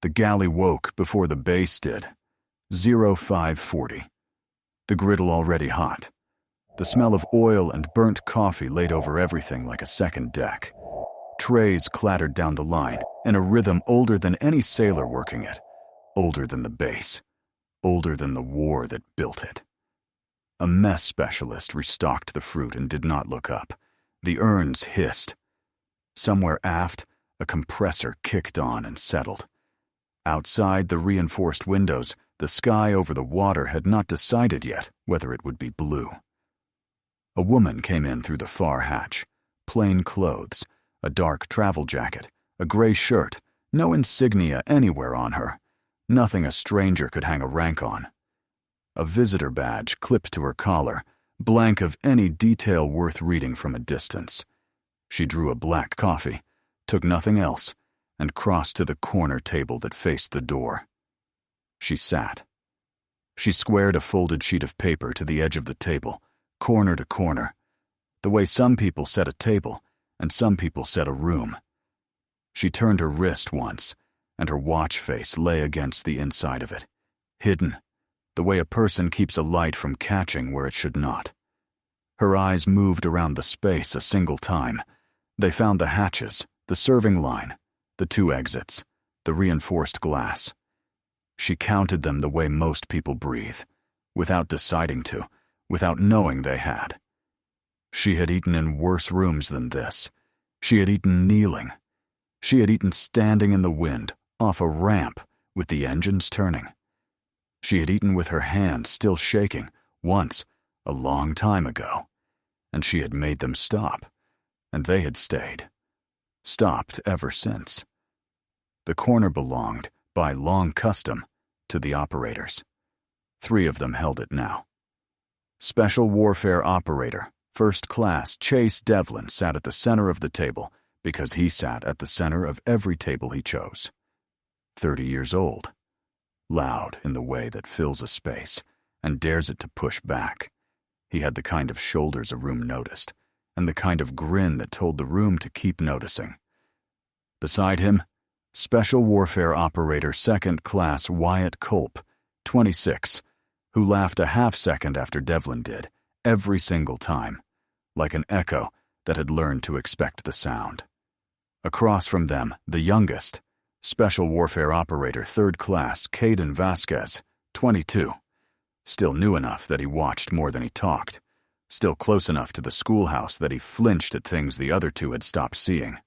The galley woke before the base did. 0540. The griddle already hot. The smell of oil and burnt coffee laid over everything like a second deck. Trays clattered down the line in a rhythm older than any sailor working it, older than the base, older than the war that built it. A mess specialist restocked the fruit and did not look up. The urns hissed. Somewhere aft, a compressor kicked on and settled. Outside the reinforced windows, the sky over the water had not decided yet whether it would be blue. A woman came in through the far hatch. Plain clothes, a dark travel jacket, a gray shirt, no insignia anywhere on her, nothing a stranger could hang a rank on. A visitor badge clipped to her collar, blank of any detail worth reading from a distance. She drew a black coffee, took nothing else, and crossed to the corner table that faced the door. She sat. She squared a folded sheet of paper to the edge of the table, corner to corner, the way some people set a table and some people set a room. She turned her wrist once, and her watch face lay against the inside of it, hidden, the way a person keeps a light from catching where it should not. Her eyes moved around the space a single time. They found the hatches, the serving line, the 2 exits, the reinforced glass. She counted them the way most people breathe, without deciding to, without knowing they had. She had eaten in worse rooms than this. She had eaten kneeling. She had eaten standing in the wind, off a ramp, with the engines turning. She had eaten with her hands still shaking, once, a long time ago, and she had made them stop, and they had stayed. Stopped ever since. The corner belonged, by long custom, to the operators. 3 of them held it now. Special Warfare Operator, First Class Chase Devlin sat at the center of the table because he sat at the center of every table he chose. 30 years old. Loud in the way that fills a space and dares it to push back. He had the kind of shoulders a room noticed, and the kind of grin that told the room to keep noticing. Beside him, Special Warfare Operator Second Class Wyatt Culp, 26, who laughed a half-second after Devlin did, every single time, like an echo that had learned to expect the sound. Across from them, the youngest, Special Warfare Operator Third Class Caden Vasquez, 22, still new enough that he watched more than he talked, still close enough to the schoolhouse that he flinched at things the other 2 had stopped seeing.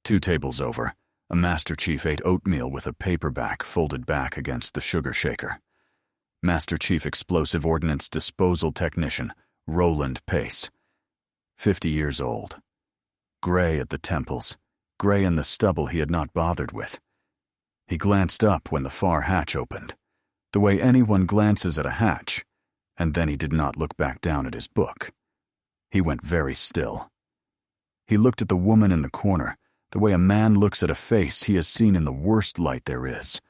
2 tables over, a Master Chief ate oatmeal with a paperback folded back against the sugar shaker. Master Chief Explosive Ordnance Disposal Technician Roland Pace, 50 years old. Gray at the temples, gray in the stubble he had not bothered with. He glanced up when the far hatch opened, the way anyone glances at a hatch, and then he did not look back down at his book. He went very still. He looked at the woman in the corner, the way a man looks at a face he has seen in the worst light there is,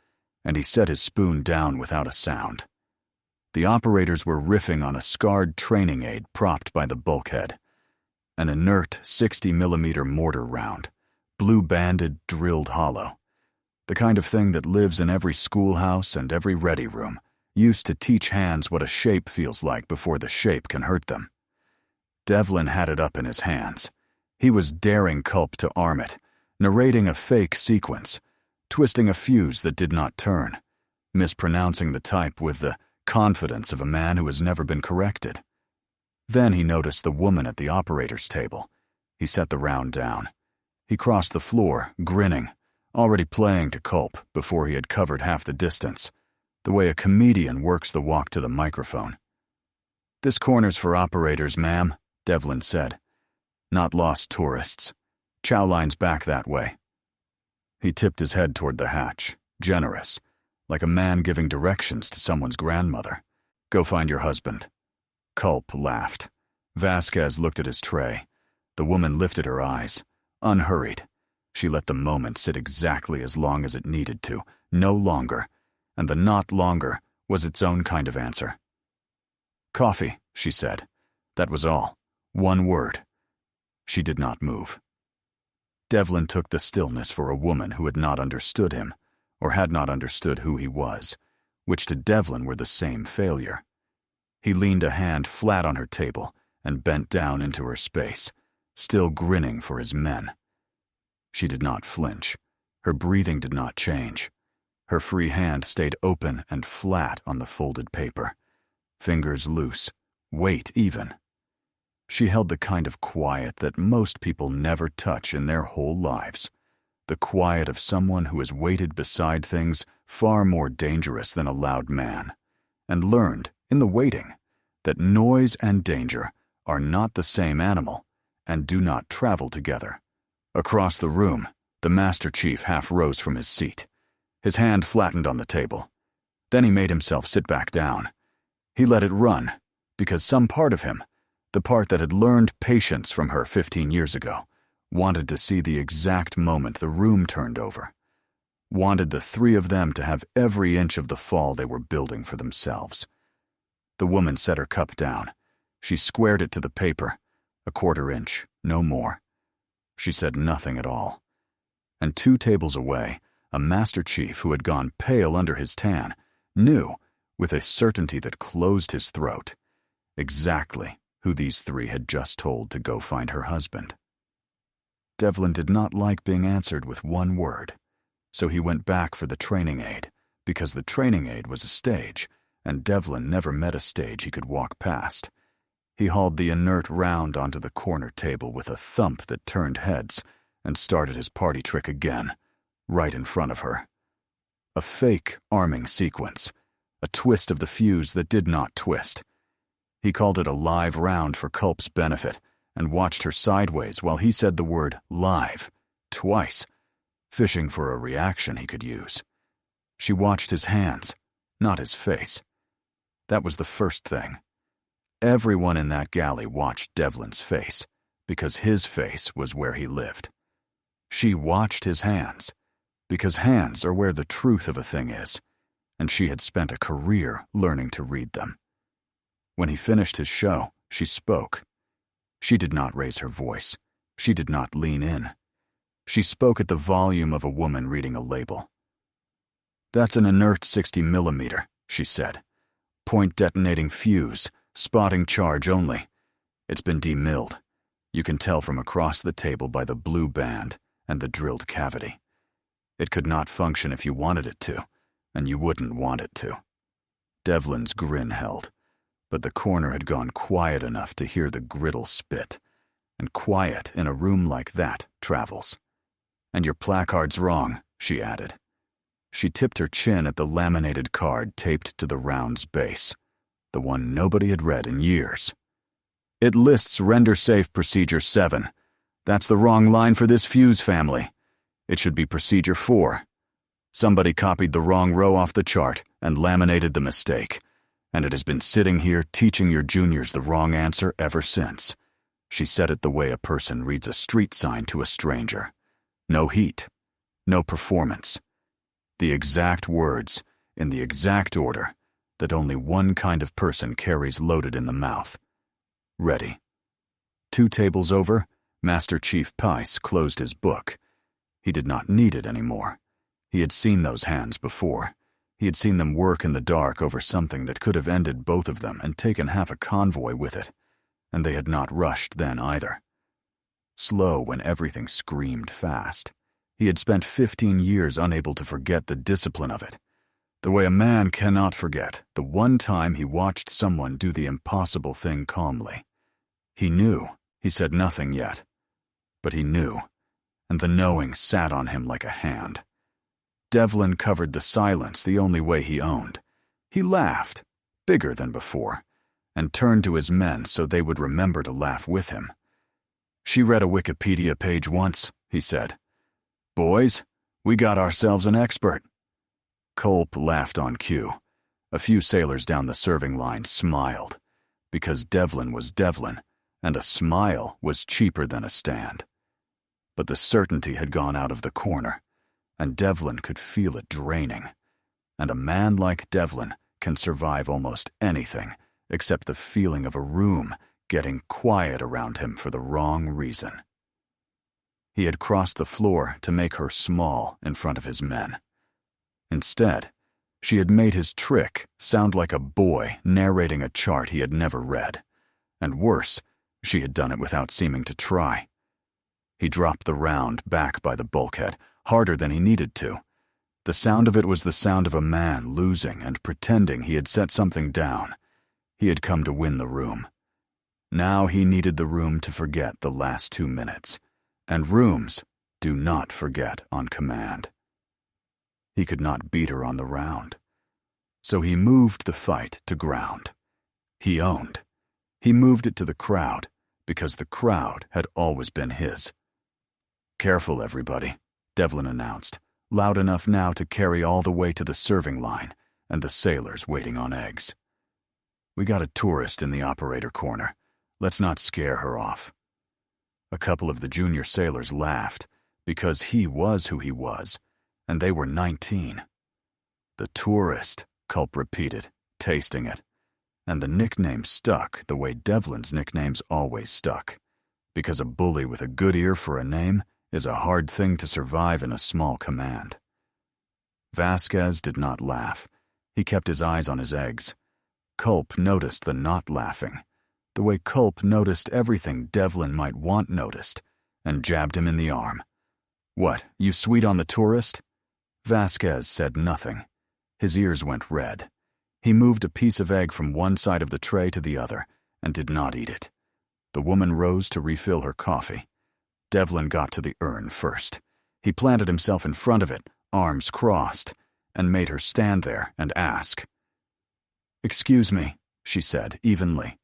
and he set his spoon down without a sound. The operators were riffing on a scarred training aid propped by the bulkhead, an inert 60mm mortar round, blue-banded, drilled hollow, the kind of thing that lives in every schoolhouse and every ready room, used to teach hands what a shape feels like before the shape can hurt them. Devlin had it up in his hands. He was daring Culp to arm it, narrating a fake sequence, twisting a fuse that did not turn, mispronouncing the type with the confidence of a man who has never been corrected. Then he noticed the woman at the operator's table. He set the round down. He crossed the floor, grinning, already playing to Culp before he had covered half the distance, the way a comedian works the walk to the microphone. "This corner's for operators, ma'am," Devlin said. "Not lost tourists. Chow line's back that way." He tipped his head toward the hatch, generous, like a man giving directions to someone's grandmother. "Go find your husband." Culp laughed. Vasquez looked at his tray. The woman lifted her eyes, unhurried. She let the moment sit exactly as long as it needed to, no longer, and the not longer was its own kind of answer. "Coffee," she said. That was all. One word. She did not move. Devlin took the stillness for a woman who had not understood him, or had not understood who he was, which to Devlin were the same failure. He leaned a hand flat on her table and bent down into her space, still grinning for his men. She did not flinch. Her breathing did not change. Her free hand stayed open and flat on the folded paper, fingers loose, weight even. She held the kind of quiet that most people never touch in their whole lives, the quiet of someone who has waited beside things far more dangerous than a loud man, and learned, in the waiting, that noise and danger are not the same animal and do not travel together. Across the room, the Master Chief half rose from his seat. His hand flattened on the table. Then he made himself sit back down. He let it run, because some part of him, the part that had learned patience from her 15 years ago, wanted to see the exact moment the room turned over. Wanted the three of them to have every inch of the fall they were building for themselves. The woman set her cup down. She squared it to the paper, a quarter inch, no more. She said nothing at all. And 2 tables away, a Master Chief who had gone pale under his tan knew, with a certainty that closed his throat, exactly who these 3 had just told to go find her husband. Devlin did not like being answered with one word, so he went back for the training aid, because the training aid was a stage, and Devlin never met a stage he could walk past. He hauled the inert round onto the corner table with a thump that turned heads, and started his party trick again, right in front of her. A fake arming sequence, a twist of the fuse that did not twist. He called it a live round for Culp's benefit, and watched her sideways while he said the word live, twice, fishing for a reaction he could use. She watched his hands, not his face. That was the first thing. Everyone in that galley watched Devlin's face, because his face was where he lived. She watched his hands, because hands are where the truth of a thing is, and she had spent a career learning to read them. When he finished his show, she spoke. She did not raise her voice. She did not lean in. She spoke at the volume of a woman reading a label. "That's an inert 60 millimeter, she said. "Point detonating fuse, spotting charge only. It's been demilled. You can tell from across the table by the blue band and the drilled cavity. It could not function if you wanted it to, and you wouldn't want it to." Devlin's grin held, but the corner had gone quiet enough to hear the griddle spit, and quiet in a room like that travels. "And your placard's wrong," she added. She tipped her chin at the laminated card taped to the round's base, the one nobody had read in years. "It lists Render Safe Procedure 7. That's the wrong line for this fuse family. It should be Procedure 4. Somebody copied the wrong row off the chart and laminated the mistake, and it has been sitting here teaching your juniors the wrong answer ever since." She said it the way a person reads a street sign to a stranger. No heat, no performance. The exact words, in the exact order, that only one kind of person carries loaded in the mouth. Ready. 2 tables over, Master Chief Pice closed his book. He did not need it anymore. He had seen those hands before. He had seen them work in the dark over something that could have ended both of them and taken half a convoy with it, and they had not rushed then either. Slow when everything screamed fast. He had spent 15 years unable to forget the discipline of it, the way a man cannot forget the one time he watched someone do the impossible thing calmly. He knew. He said nothing yet. But he knew, and the knowing sat on him like a hand. Devlin covered the silence the only way he owned. He laughed, bigger than before, and turned to his men so they would remember to laugh with him. "She read a Wikipedia page once," he said. "Boys, we got ourselves an expert." Culp laughed on cue. A few sailors down the serving line smiled, because Devlin was Devlin, and a smile was cheaper than a stand. But the certainty had gone out of the corner, and Devlin could feel it draining. And a man like Devlin can survive almost anything except the feeling of a room getting quiet around him for the wrong reason. He had crossed the floor to make her small in front of his men. Instead, she had made his trick sound like a boy narrating a chart he had never read. And worse, she had done it without seeming to try. He dropped the round back by the bulkhead, harder than he needed to. The sound of it was the sound of a man losing and pretending he had set something down. He had come to win the room. Now he needed the room to forget the last 2 minutes. And rooms do not forget on command. He could not beat her on the round. So he moved the fight to ground. He owned. He moved it to the crowd, because the crowd had always been his. "Careful, everybody," Devlin announced, loud enough now to carry all the way to the serving line and the sailors waiting on eggs. "We got a tourist in the operator corner. Let's not scare her off." A couple of the junior sailors laughed, because he was who he was, and they were 19. "The tourist," Culp repeated, tasting it. And the nickname stuck the way Devlin's nicknames always stuck, because a bully with a good ear for a name is a hard thing to survive in a small command. Vasquez did not laugh. He kept his eyes on his eggs. Culp noticed the not laughing, the way Culp noticed everything Devlin might want noticed, and jabbed him in the arm. "What, you sweet on the tourist?" Vasquez said nothing. His ears went red. He moved a piece of egg from one side of the tray to the other and did not eat it. The woman rose to refill her coffee. Devlin got to the urn first. He planted himself in front of it, arms crossed, and made her stand there and ask. "Excuse me," she said evenly.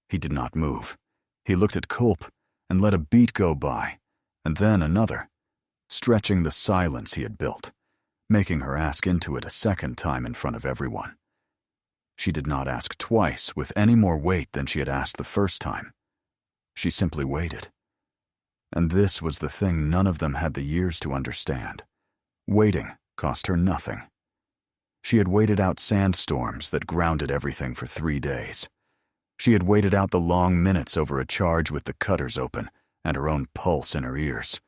He did not move. He looked at Culp and let a beat go by, and then another, stretching the silence he had built, making her ask into it a second time in front of everyone. She did not ask twice with any more weight than she had asked the first time. She simply waited. And this was the thing none of them had the years to understand. Waiting cost her nothing. She had waited out sandstorms that grounded everything for 3 days. She had waited out the long minutes over a charge with the cutters open and her own pulse in her ears.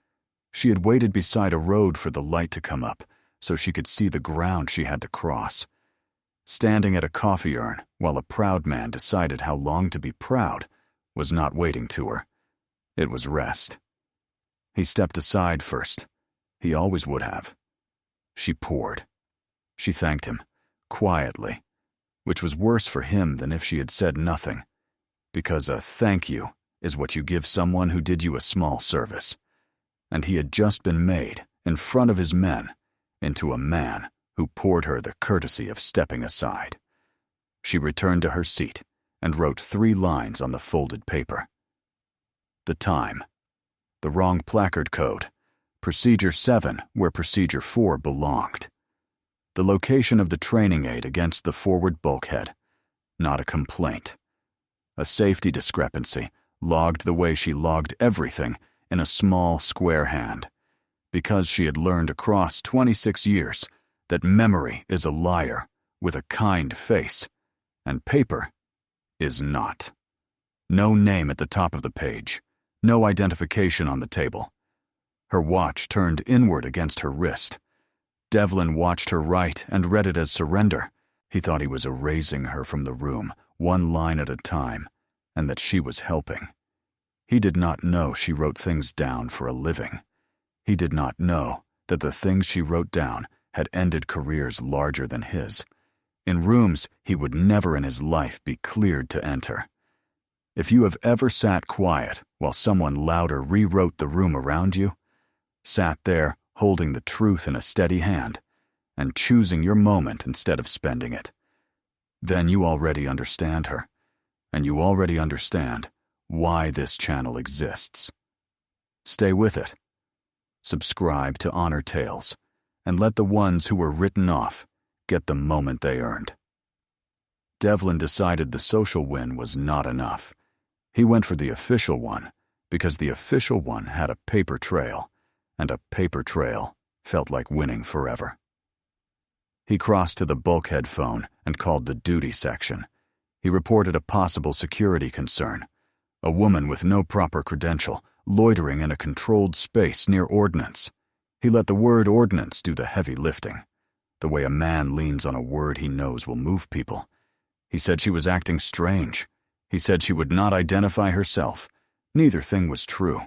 She had waited beside a road for the light to come up so she could see the ground she had to cross. Standing at a coffee urn while a proud man decided how long to be proud was not waiting to her. It was rest. He stepped aside first. He always would have. She poured. She thanked him, quietly, which was worse for him than if she had said nothing, because a thank you is what you give someone who did you a small service. And he had just been made, in front of his men, into a man who poured her the courtesy of stepping aside. She returned to her seat and wrote 3 lines on the folded paper. The time. The wrong placard code. Procedure 7 where Procedure 4 belonged. The location of the training aid against the forward bulkhead. Not a complaint. A safety discrepancy, logged the way she logged everything in a small square hand, because she had learned across 26 years that memory is a liar with a kind face, and paper is not. No name at the top of the page, no identification on the table. Her watch turned inward against her wrist. Devlin watched her write and read it as surrender. He thought he was erasing her from the room, 1 line at a time, and that she was helping. He did not know she wrote things down for a living. He did not know that the things she wrote down had ended careers larger than his, in rooms he would never in his life be cleared to enter. If you have ever sat quiet while someone louder rewrote the room around you, sat there holding the truth in a steady hand, and choosing your moment instead of spending it, then you already understand her, and you already understand why this channel exists. Stay with it. Subscribe to Honor Tales, and let the ones who were written off get the moment they earned. Devlin decided the social win was not enough. He went for the official one, because the official one had a paper trail, and a paper trail felt like winning forever. He crossed to the bulkhead phone and called the duty section. He reported a possible security concern. A woman with no proper credential, loitering in a controlled space near ordnance. He let the word ordnance do the heavy lifting. the way a man leans on a word he knows will move people. He said she was acting strange. He said she would not identify herself. Neither thing was true.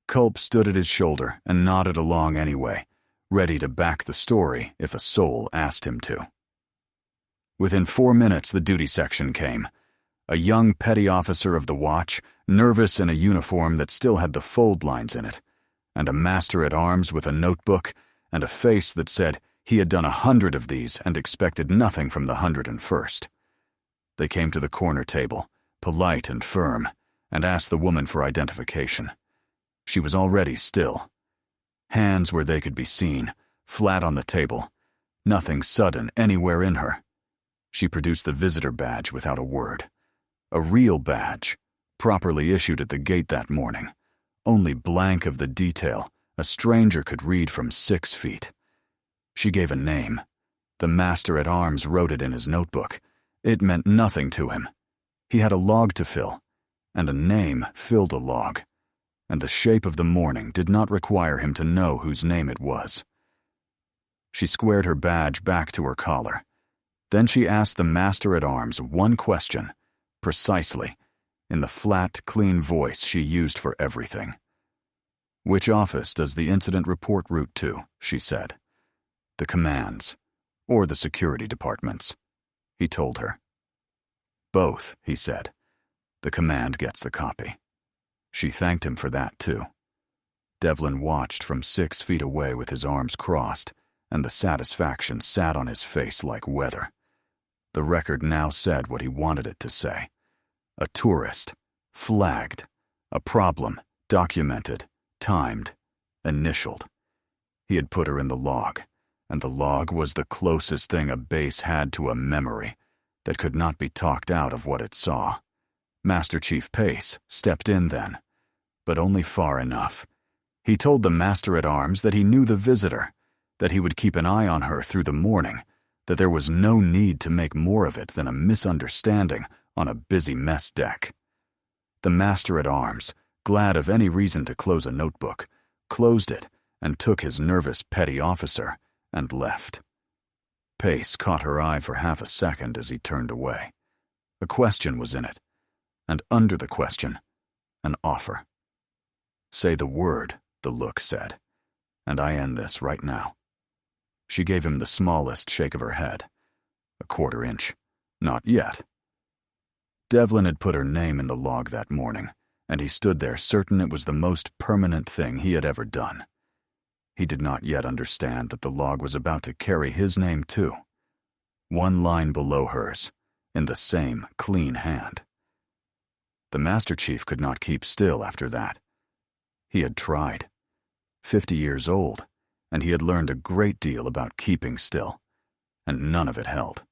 Culp stood at his shoulder and nodded along anyway, ready to back the story if a soul asked him to. Within 4 minutes, the duty section came. A young petty officer of the watch, nervous in a uniform that still had the fold lines in it, and a master-at-arms with a notebook and a face that said he had done 100 of these and expected nothing from the 101st. They came to the corner table, polite and firm, and asked the woman for identification. She was already still. Hands where they could be seen, flat on the table, nothing sudden anywhere in her. She produced the visitor badge without a word. A real badge, properly issued at the gate that morning, only blank of the detail a stranger could read from 6 feet. She gave a name. The master-at-arms wrote it in his notebook. It meant nothing to him. He had a log to fill, and a name filled a log, and the shape of the morning did not require him to know whose name it was. She squared her badge back to her collar. Then she asked the master-at-arms one question, precisely, in the flat, clean voice she used for everything. "Which office does the incident report route to?" she said. "The command's, or the security department's," he told her. "Both," he said. "The command gets the copy." She thanked him for that, too. Devlin watched from 6 feet away with his arms crossed, and the satisfaction sat on his face like weather. The record now said what he wanted it to say. A tourist, flagged, a problem, documented, timed, initialed. He had put her in the log, and the log was the closest thing a base had to a memory that could not be talked out of what it saw. Master Chief Pace stepped in then, but only far enough. He told the master-at-arms that he knew the visitor, that he would keep an eye on her through the morning, that there was no need to make more of it than a misunderstanding on a busy mess deck. The master-at-arms, glad of any reason to close a notebook, closed it and took his nervous petty officer and left. Pace caught her eye for half a second as he turned away. A question was in it, and under the question, an offer. "Say the word," the look said, "and I end this right now." She gave him the smallest shake of her head. A 1/4 inch. Not yet. Devlin had put her name in the log that morning, and he stood there certain it was the most permanent thing he had ever done. He did not yet understand that the log was about to carry his name too. 1 line below hers, in the same clean hand. The Master Chief could not keep still after that. He had tried. 50 years old, and he had learned a great deal about keeping still, and none of it held.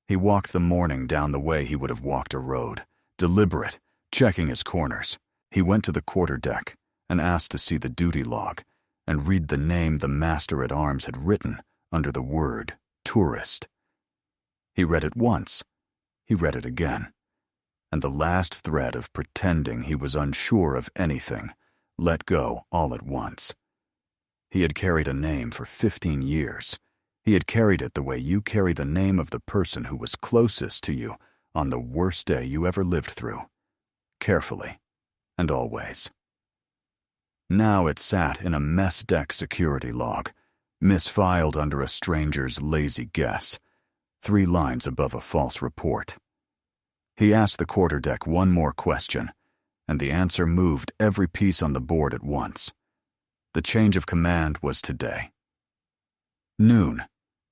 He walked the morning down the way he would have walked a road, deliberate, checking his corners. He went to the quarterdeck and asked to see the duty log and read the name the master-at-arms had written under the word tourist. He read it once. He read it again. And the last thread of pretending he was unsure of anything let go all at once. He had carried a name for 15 years. He had carried it the way you carry the name of the person who was closest to you on the worst day you ever lived through. Carefully, and always. Now it sat in a mess deck security log, misfiled under a stranger's lazy guess, 3 lines above a false report. He asked the quarterdeck one more question, and the answer moved every piece on the board at once. The change of command was today. Noon,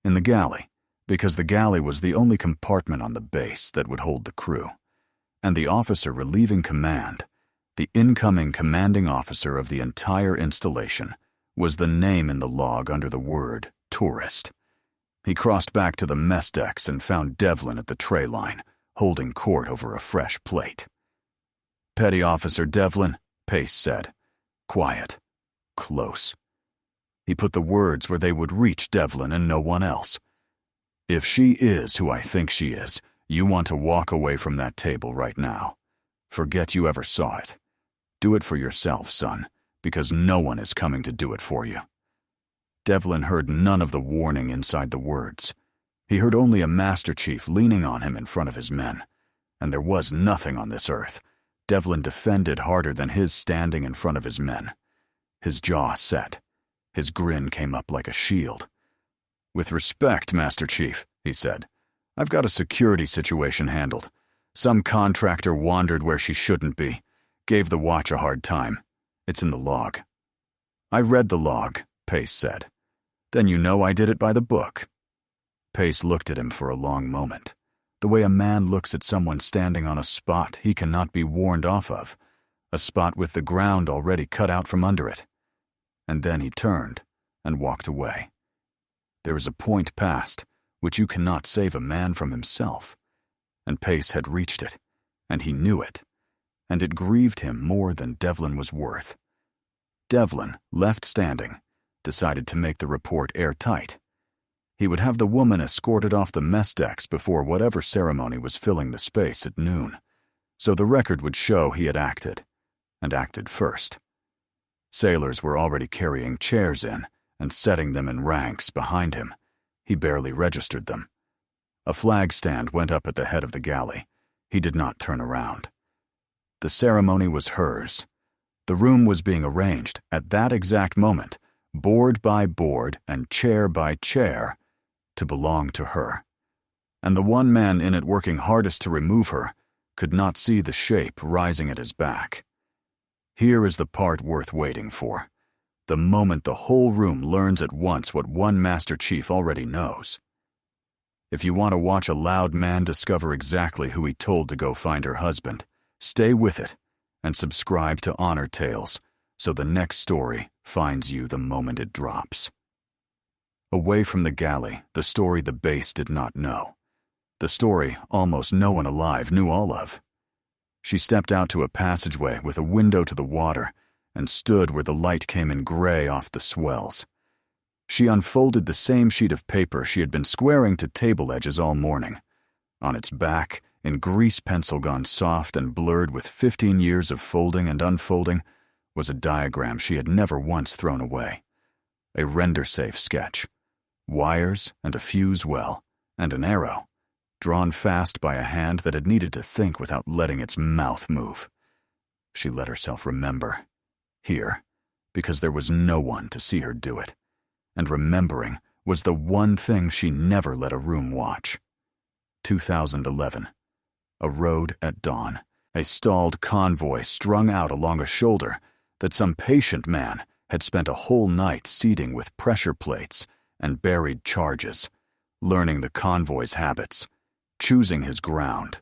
in the galley, because the galley was the only compartment on the base that would hold the crew, and the officer relieving command, the incoming commanding officer of the entire installation, was the name in the log under the word tourist. He crossed back to the mess decks and found Devlin at the tray line, holding court over a fresh plate. "Petty Officer Devlin," Pace said. Quiet. Close. He put the words where they would reach Devlin and no one else. "If she is who I think she is, you want to walk away from that table right now. Forget you ever saw it. Do it for yourself, son, because no one is coming to do it for you." Devlin heard none of the warning inside the words. He heard only a Master Chief leaning on him in front of his men. And there was nothing on this earth Devlin defended harder than his standing in front of his men. His jaw set. His grin came up like a shield. "With respect, Master Chief," he said, "I've got a security situation handled. Some contractor wandered where she shouldn't be. Gave the watch a hard time. It's in the log." "I read the log," Pace said. "Then you know I did it by the book." Pace looked at him for a long moment, the way a man looks at someone standing on a spot he cannot be warned off of, a spot with the ground already cut out from under it. And then he turned and walked away. There is a point past which you cannot save a man from himself, and Pace had reached it, and he knew it, and it grieved him more than Devlin was worth. Devlin, left standing, decided to make the report airtight. He would have the woman escorted off the mess decks before whatever ceremony was filling the space at noon, so the record would show he had acted, and acted first. Sailors were already carrying chairs in and setting them in ranks behind him. He barely registered them. A flag stand went up at the head of the galley. He did not turn around. The ceremony was hers. The room was being arranged at that exact moment, board by board and chair by chair, to belong to her. And the one man in it working hardest to remove her could not see the shape rising at his back. Here is the part worth waiting for. The moment the whole room learns at once what one Master Chief already knows. If you want to watch a loud man discover exactly who he told to go find her husband, stay with it and subscribe to Honor Tales so the next story finds you the moment it drops. Away from the galley, the story the base did not know. The story almost no one alive knew all of. She stepped out to a passageway with a window to the water and stood where the light came in gray off the swells. She unfolded the same sheet of paper she had been squaring to table edges all morning. On its back, in grease pencil gone soft and blurred with 15 years of folding and unfolding, was a diagram she had never once thrown away. A render-safe sketch. Wires and a fuse well, and an arrow, drawn fast by a hand that had needed to think without letting its mouth move. She let herself remember. Here, because there was no one to see her do it. And remembering was the one thing she never let a room watch. 2011. A road at dawn. A stalled convoy strung out along a shoulder that some patient man had spent a whole night seeding with pressure plates and buried charges, learning the convoy's habits, choosing his ground.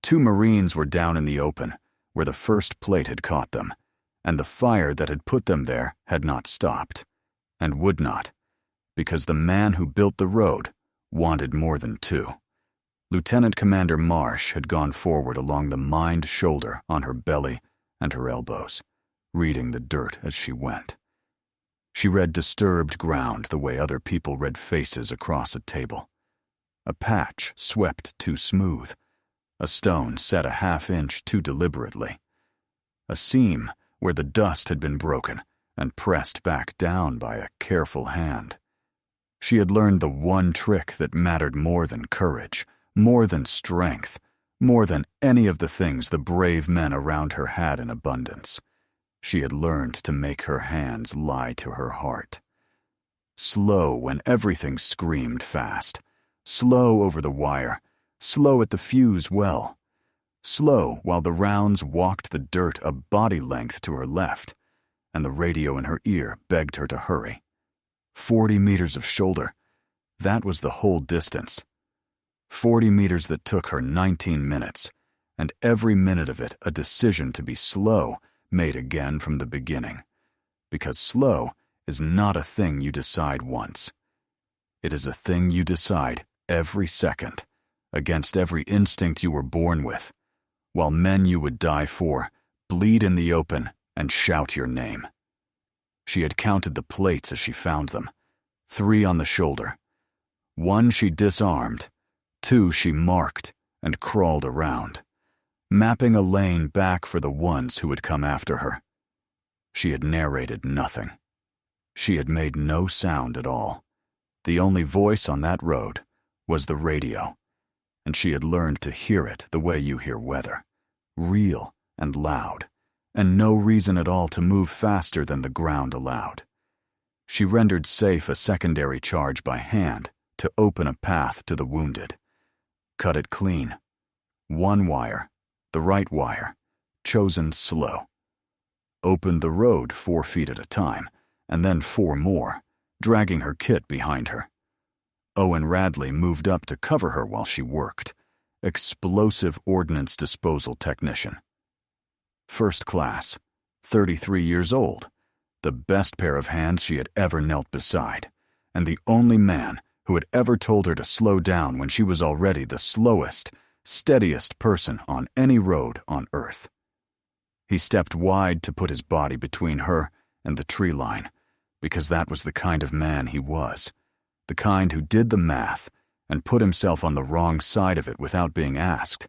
2 Marines were down in the open, where the first plate had caught them, and the fire that had put them there had not stopped, and would not, because the man who built the road wanted more than 2. Lieutenant Commander Marsh had gone forward along the mined shoulder on her belly and her elbows, reading the dirt as she went. She read disturbed ground the way other people read faces across a table. A patch swept too smooth. A stone set a half-inch too deliberately. A seam where the dust had been broken and pressed back down by a careful hand. She had learned the one trick that mattered more than courage, more than strength, more than any of the things the brave men around her had in abundance. She had learned to make her hands lie to her heart. Slow when everything screamed fast. Slow over the wire. Slow at the fuse well. Slow while the rounds walked the dirt a body length to her left, and the radio in her ear begged her to hurry. 40 meters of shoulder. That was the whole distance. 40 meters that took her 19 minutes, and every minute of it a decision to be slow, made again from the beginning. Because slow is not a thing you decide once. It is a thing you decide every second, against every instinct you were born with, while men you would die for bleed in the open and shout your name. She had counted the plates as she found them. 3 on the shoulder. 1 she disarmed. 2 she marked and crawled around, mapping a lane back for the ones who would come after her. She had narrated nothing. She had made no sound at all. The only voice on that road was the radio, and she had learned to hear it the way you hear weather, real and loud, and no reason at all to move faster than the ground allowed. She rendered safe a secondary charge by hand to open a path to the wounded. Cut it clean. One wire, the right wire, chosen slow. Opened the road 4 feet at a time, and then 4 more, dragging her kit behind her. Owen Radley moved up to cover her while she worked. Explosive ordnance disposal technician. First class, 33 years old, the best pair of hands she had ever knelt beside, and the only man who had ever told her to slow down when she was already the slowest, steadiest person on any road on Earth. He stepped wide to put his body between her and the tree line, because that was the kind of man he was, the kind who did the math and put himself on the wrong side of it without being asked.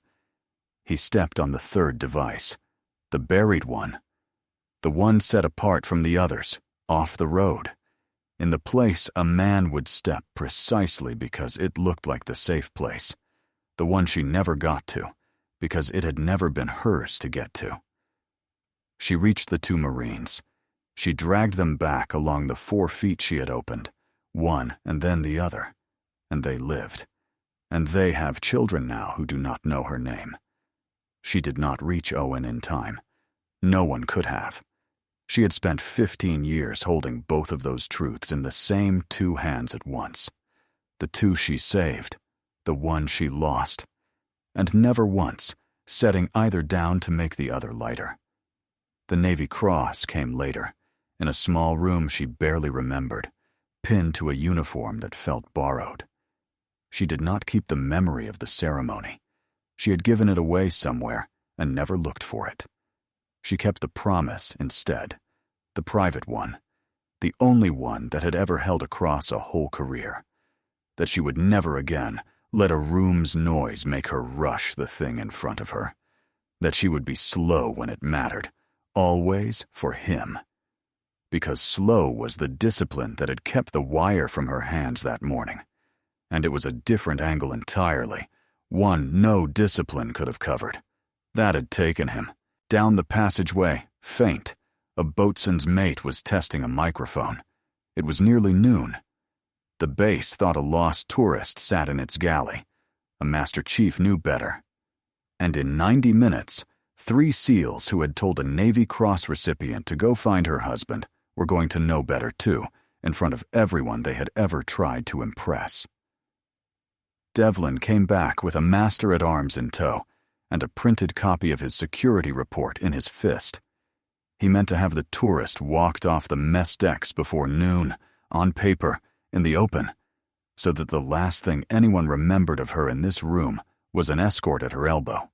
He stepped on the third device, the buried one, the one set apart from the others, off the road, in the place a man would step precisely because it looked like the safe place, the one she never got to, because it had never been hers to get to. She reached the 2 Marines. She dragged them back along the 4 feet she had opened, one and then the other, and they lived. And they have children now who do not know her name. She did not reach Owen in time. No one could have. She had spent 15 years holding both of those truths in the same 2 hands at once. The 2 she saved, the one she lost, and never once setting either down to make the other lighter. The Navy Cross came later, in a small room she barely remembered, pinned to a uniform that felt borrowed. She did not keep the memory of the ceremony. She had given it away somewhere and never looked for it. She kept the promise instead, the private one, the only one that had ever held across a whole career, that she would never again let a room's noise make her rush the thing in front of her, that she would be slow when it mattered, always for him. Because slow was the discipline that had kept the wire from her hands that morning, and it was a different angle entirely, one no discipline could have covered. That had taken him. Down the passageway, faint, a boatswain's mate was testing a microphone. It was nearly noon. The base thought a lost tourist sat in its galley. A Master Chief knew better. And in 90 minutes, 3 SEALs who had told a Navy Cross recipient to go find her husband were going to know better too, in front of everyone they had ever tried to impress. Devlin came back with a master-at-arms in tow, and a printed copy of his security report in his fist. He meant to have the tourist walked off the mess decks before noon, on paper, in the open, so that the last thing anyone remembered of her in this room was an escort at her elbow.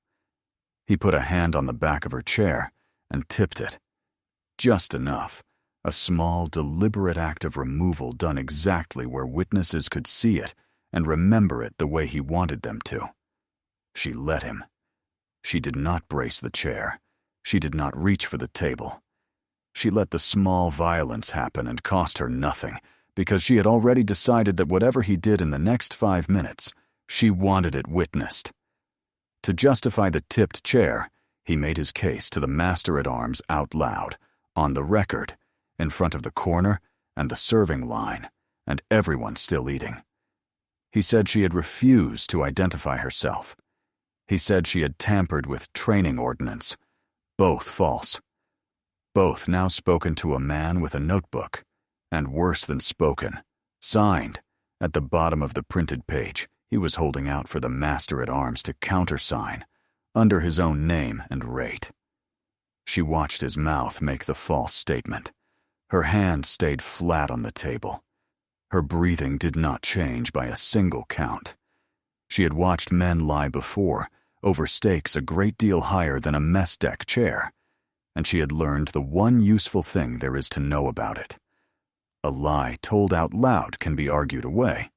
He put a hand on the back of her chair and tipped it. Just enough, a small, deliberate act of removal done exactly where witnesses could see it and remember it the way he wanted them to. She let him. She did not brace the chair. She did not reach for the table. She let the small violence happen and cost her nothing, because she had already decided that whatever he did in the next 5 minutes, she wanted it witnessed. To justify the tipped chair, he made his case to the master-at-arms out loud, on the record, in front of the corner and the serving line, and everyone still eating. He said she had refused to identify herself. He said she had tampered with training ordnance. Both false. Both now spoken to a man with a notebook, and worse than spoken, signed, at the bottom of the printed page he was holding out for the master-at-arms to countersign, under his own name and rate. She watched his mouth make the false statement. Her hand stayed flat on the table. Her breathing did not change by a single count. She had watched men lie before, over stakes a great deal higher than a mess deck chair, and she had learned the one useful thing there is to know about it. A lie told out loud can be argued away,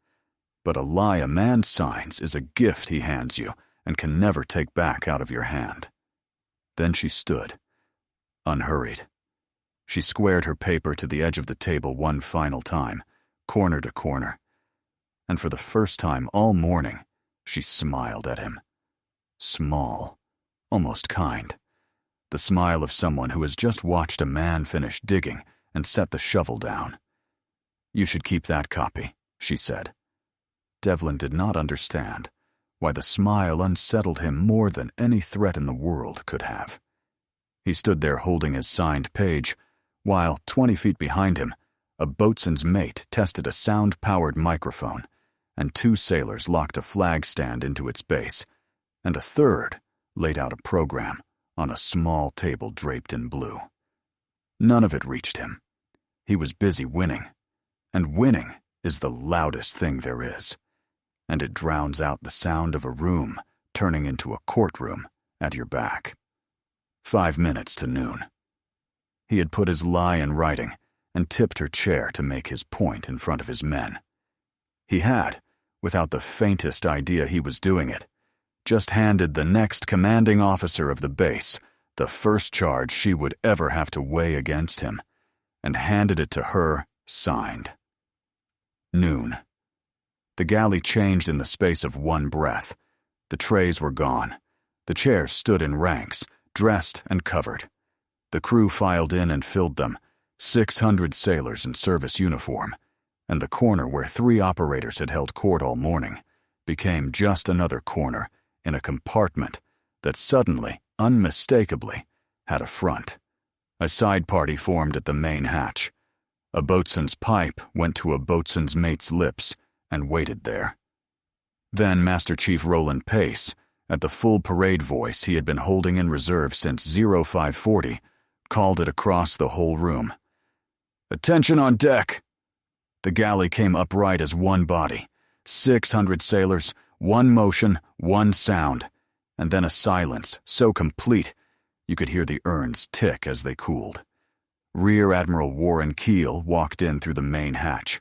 but a lie a man signs is a gift he hands you and can never take back out of your hand. Then she stood, unhurried. She squared her paper to the edge of the table one final time, corner to corner. And for the first time all morning, she smiled at him. Small, almost kind. The smile of someone who has just watched a man finish digging and set the shovel down. "You should keep that copy," she said. Devlin did not understand why the smile unsettled him more than any threat in the world could have. He stood there holding his signed page, while 20 feet behind him, a boatswain's mate tested a sound-powered microphone, and 2 sailors locked a flag stand into its base, and a third laid out a program on a small table draped in blue. None of it reached him. He was busy winning, and winning is the loudest thing there is, and it drowns out the sound of a room turning into a courtroom at your back. 5 minutes to noon. He had put his lie in writing and tipped her chair to make his point in front of his men. He had, without the faintest idea he was doing it, just handed the next commanding officer of the base the first charge she would ever have to weigh against him, and handed it to her, signed. Noon. The galley changed in the space of one breath. The trays were gone. The chairs stood in ranks, dressed and covered. The crew filed in and filled them, 600 sailors in service uniform, and the corner where 3 operators had held court all morning became just another corner in a compartment that suddenly, unmistakably, had a front. A side party formed at the main hatch. A boatswain's pipe went to a boatswain's mate's lips and waited there. Then Master Chief Roland Pace, at the full parade voice he had been holding in reserve since 0540, called it across the whole room. "Attention on deck!" The galley came upright as one body. 600 sailors, one motion, one sound, and then a silence so complete you could hear the urns tick as they cooled. Rear Admiral Warren Keel walked in through the main hatch.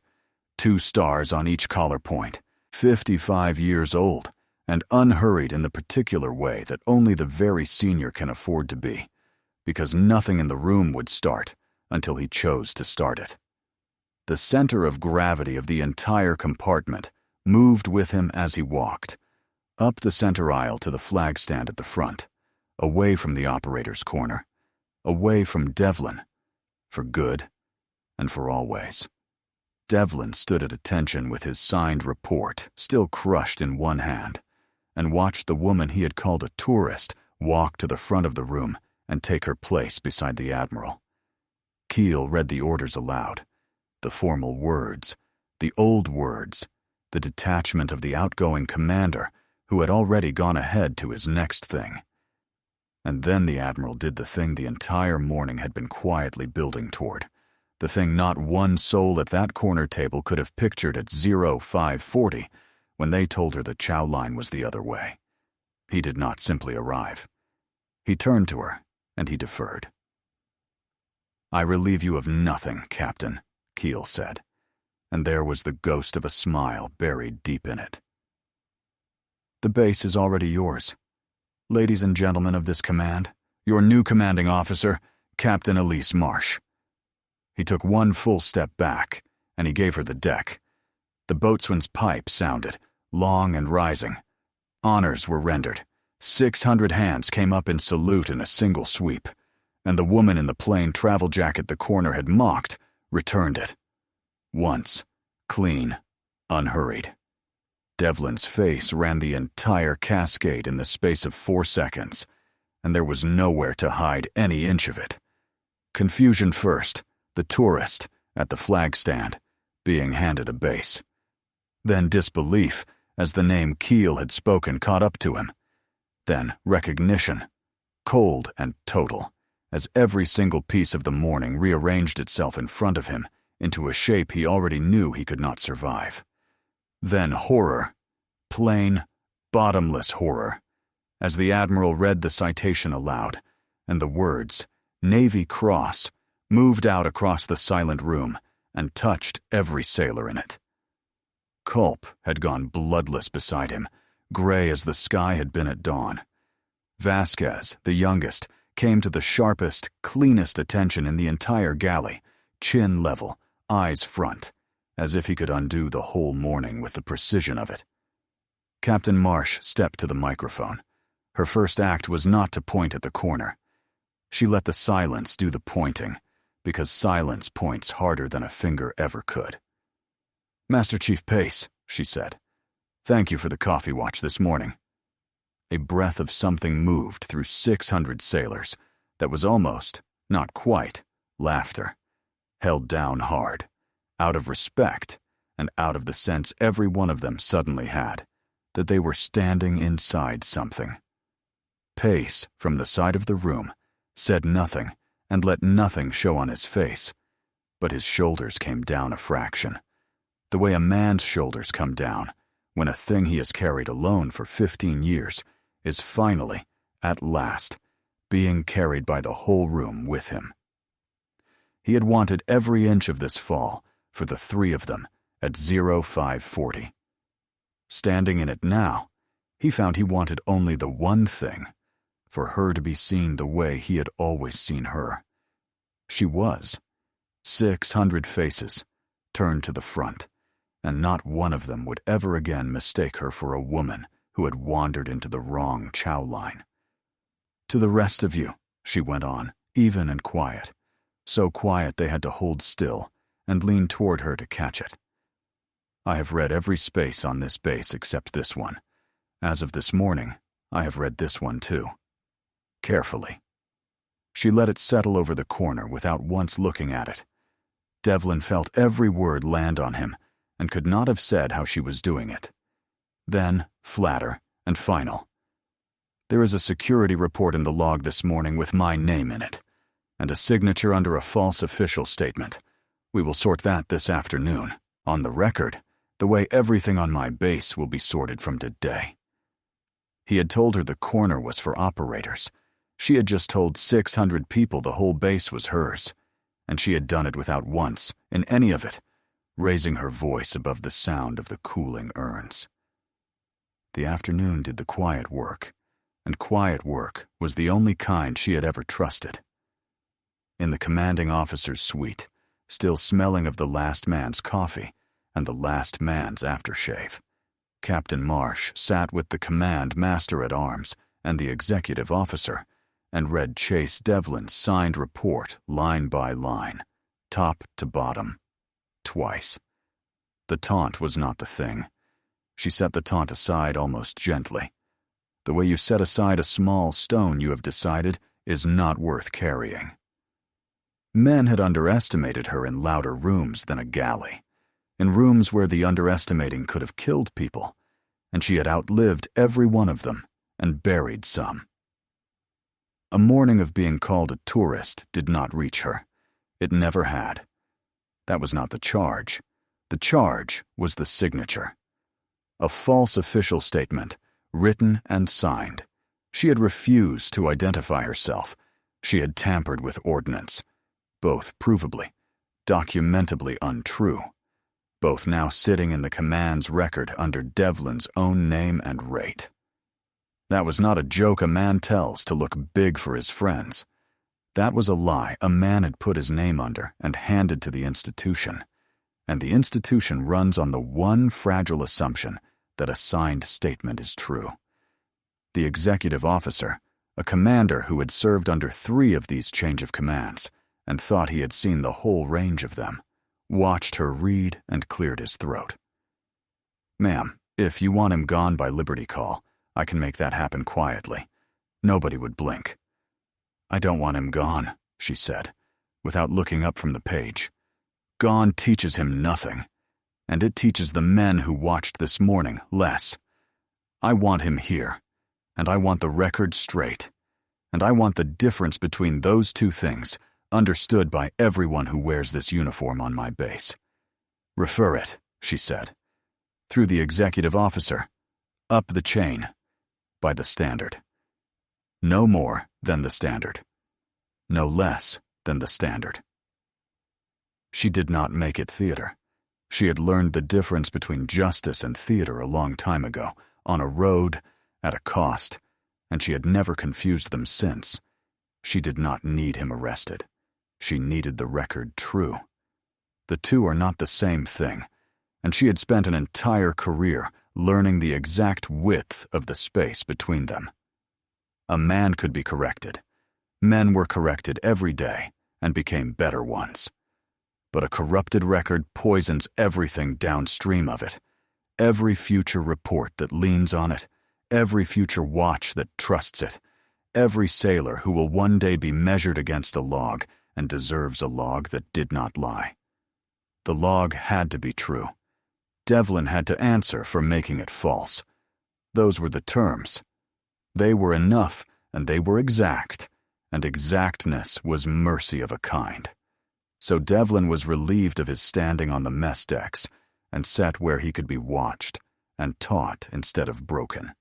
2 stars on each collar point, 55 years old, and unhurried in the particular way that only the very senior can afford to be, because nothing in the room would start until he chose to start it. The center of gravity of the entire compartment moved with him as he walked, up the center aisle to the flag stand at the front, away from the operator's corner, away from Devlin, for good and for always. Devlin stood at attention with his signed report still crushed in one hand, and watched the woman he had called a tourist walk to the front of the room and take her place beside the Admiral. Keel read the orders aloud, the formal words, the old words, the detachment of the outgoing commander who had already gone ahead to his next thing. And then the Admiral did the thing the entire morning had been quietly building toward, the thing not one soul at that corner table could have pictured at 0540 when they told her the chow line was the other way. He did not simply arrive. He turned to her, and he deferred. "I relieve you of nothing, Captain," Keel said, and there was the ghost of a smile buried deep in it. "The base is already yours. Ladies and gentlemen of this command, your new commanding officer, Captain Elise Marsh." He took one full step back, and he gave her the deck. The boatswain's pipe sounded, long and rising. Honors were rendered. 600 hands came up in salute in a single sweep, and the woman in the plain travel jacket the corner had mocked returned it. Once, clean, unhurried. Devlin's face ran the entire cascade in the space of 4 seconds, and there was nowhere to hide any inch of it. Confusion first, the tourist, at the flag stand, being handed a base. Then disbelief, as the name Keel had spoken caught up to him. Then recognition, cold and total, as every single piece of the morning rearranged itself in front of him into a shape he already knew he could not survive. Then horror, plain, bottomless horror, as the Admiral read the citation aloud, and the words, Navy Cross, moved out across the silent room and touched every sailor in it. Culp had gone bloodless beside him, gray as the sky had been at dawn. Vasquez, the youngest, came to the sharpest, cleanest attention in the entire galley, chin level, eyes front, as if he could undo the whole morning with the precision of it. Captain Marsh stepped to the microphone. Her first act was not to point at the corner. She let the silence do the pointing, because silence points harder than a finger ever could. "Master Chief Pace," she said, "thank you for the coffee watch this morning." A breath of something moved through 600 sailors that was almost, not quite, laughter, held down hard, out of respect and out of the sense every one of them suddenly had that they were standing inside something. Pace, from the side of the room, said nothing and let nothing show on his face, but his shoulders came down a fraction, the way a man's shoulders come down when a thing he has carried alone for 15 years is finally, at last, being carried by the whole room with him. He had wanted every inch of this fall for the three of them at 0540. Standing in it now, he found he wanted only the one thing, for her to be seen the way he had always seen her. She was. 600 faces turned to the front, and not one of them would ever again mistake her for a woman who had wandered into the wrong chow line. "To the rest of you," she went on, even and quiet, so quiet they had to hold still and lean toward her to catch it. "I have read every space on this base except this one. As of this morning, I have read this one too. Carefully." She let it settle over the corner without once looking at it. Devlin felt every word land on him and could not have said how she was doing it. Then, flatter and final. "There is a security report in the log this morning with my name in it, and a signature under a false official statement. We will sort that this afternoon, on the record, the way everything on my base will be sorted from today." He had told her the corner was for operators. She had just told 600 people the whole base was hers, and she had done it without once, in any of it, raising her voice above the sound of the cooling urns. The afternoon did the quiet work, and quiet work was the only kind she had ever trusted. In the commanding officer's suite, still smelling of the last man's coffee and the last man's aftershave, Captain Marsh sat with the command master-at-arms and the executive officer and read Chase Devlin's signed report line by line, top to bottom, twice. The taunt was not the thing. She set the taunt aside almost gently. The way you set aside a small stone you have decided is not worth carrying. Men had underestimated her in louder rooms than a galley, in rooms where the underestimating could have killed people, and she had outlived every one of them and buried some. A morning of being called a tourist did not reach her. It never had. That was not the charge. The charge was the signature. A false official statement, written and signed. She had refused to identify herself. She had tampered with ordnance, both provably, documentably untrue, both now sitting in the command's record under Devlin's own name and rate. That was not a joke a man tells to look big for his friends. That was a lie a man had put his name under and handed to the institution, and the institution runs on the one fragile assumption that a signed statement is true. The executive officer, a commander who had served under 3 of these change of commands and thought he had seen the whole range of them, watched her read and cleared his throat. "Ma'am, if you want him gone by Liberty Call, I can make that happen quietly. Nobody would blink." "I don't want him gone," she said, without looking up from the page. "Gone teaches him nothing, and it teaches the men who watched this morning less. I want him here, and I want the record straight, and I want the difference between those two things understood by everyone who wears this uniform on my base. Refer it," she said, "through the executive officer, up the chain, by the standard. No more than the standard. No less than the standard." She did not make it theater. She had learned the difference between justice and theater a long time ago, on a road, at a cost, and she had never confused them since. She did not need him arrested. She needed the record true. The two are not the same thing, and she had spent an entire career learning the exact width of the space between them. A man could be corrected. Men were corrected every day and became better ones. But a corrupted record poisons everything downstream of it. Every future report that leans on it, every future watch that trusts it, every sailor who will one day be measured against a log and deserves a log that did not lie. The log had to be true. Devlin had to answer for making it false. Those were the terms. They were enough, and they were exact, and exactness was mercy of a kind. So Devlin was relieved of his standing on the mess decks and sat where he could be watched and taught instead of broken.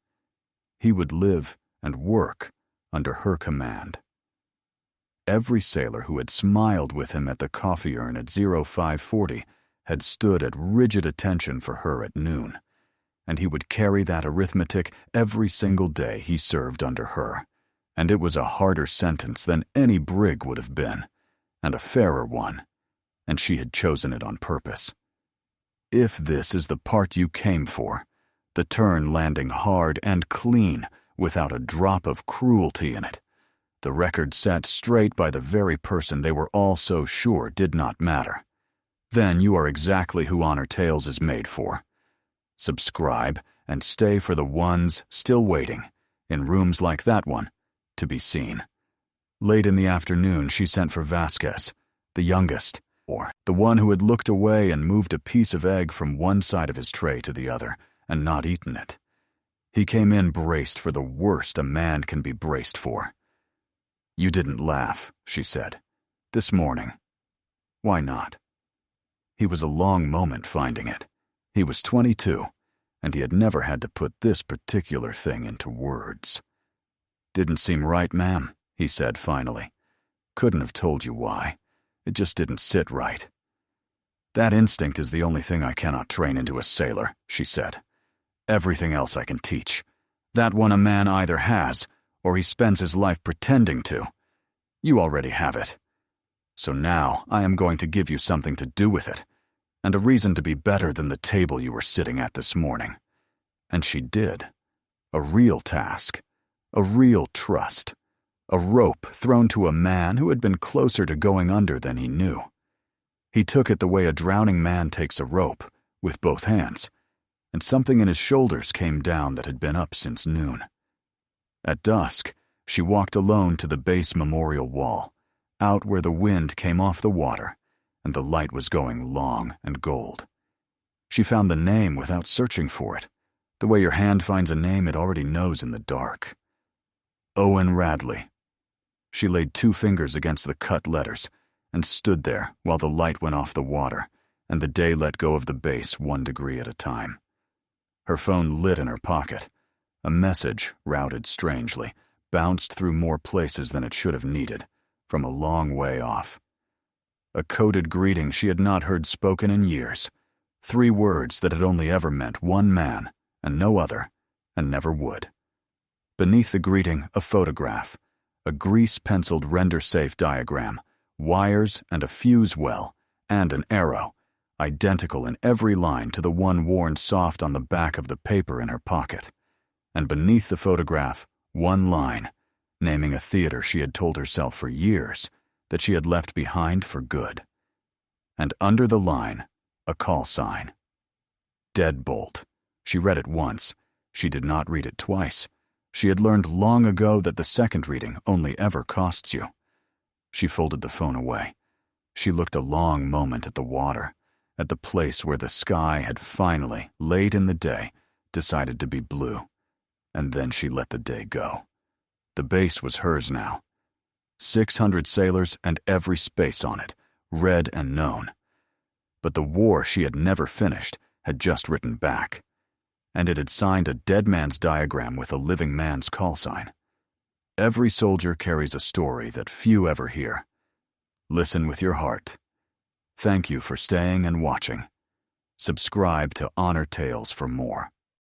He would live and work under her command. Every sailor who had smiled with him at the coffee urn at 0540 had stood at rigid attention for her at noon, and he would carry that arithmetic every single day he served under her, and it was a harder sentence than any brig would have been, and a fairer one, and she had chosen it on purpose. If this is the part you came for, the turn landing hard and clean without a drop of cruelty in it, the record set straight by the very person they were all so sure did not matter, then you are exactly who Honor Tales is made for. Subscribe and stay for the ones still waiting, in rooms like that one, to be seen. Late in the afternoon, she sent for Vasquez, the youngest, or the one who had looked away and moved a piece of egg from one side of his tray to the other and not eaten it. He came in braced for the worst a man can be braced for. "You didn't laugh," she said. "This morning. Why not?" He was a long moment finding it. He was 22, and he had never had to put this particular thing into words. "Didn't seem right, ma'am," he said finally. "Couldn't have told you why. It just didn't sit right." "That instinct is the only thing I cannot train into a sailor," she said. "Everything else I can teach. That one a man either has, or he spends his life pretending to. You already have it. So now I am going to give you something to do with it, and a reason to be better than the table you were sitting at this morning." And she did. A real task. A real trust. A rope thrown to a man who had been closer to going under than he knew. He took it the way a drowning man takes a rope, with both hands, and something in his shoulders came down that had been up since noon. At dusk, she walked alone to the base memorial wall, out where the wind came off the water, and the light was going long and gold. She found the name without searching for it, the way your hand finds a name it already knows in the dark. Owen Radley. She laid 2 fingers against the cut letters and stood there while the light went off the water and the day let go of the base 1 degree at a time. Her phone lit in her pocket. A message, routed strangely, bounced through more places than it should have needed, from a long way off. A coded greeting she had not heard spoken in years. 3 words that had only ever meant one man, and no other, and never would. Beneath the greeting, a photograph, a grease-penciled render-safe diagram, wires and a fuse well, and an arrow, identical in every line to the one worn soft on the back of the paper in her pocket. And beneath the photograph, 1 line, naming a theater she had told herself for years that she had left behind for good. And under the line, a call sign. Deadbolt. She read it once. She did not read it twice. She had learned long ago that the second reading only ever costs you. She folded the phone away. She looked a long moment at the water, at the place where the sky had finally, late in the day, decided to be blue. And then she let the day go. The base was hers now. 600 sailors and every space on it, read and known. But the war she had never finished had just written back, and it had signed a dead man's diagram with a living man's call sign. Every soldier carries a story that few ever hear. Listen with your heart. Thank you for staying and watching. Subscribe to Honor Tales for more.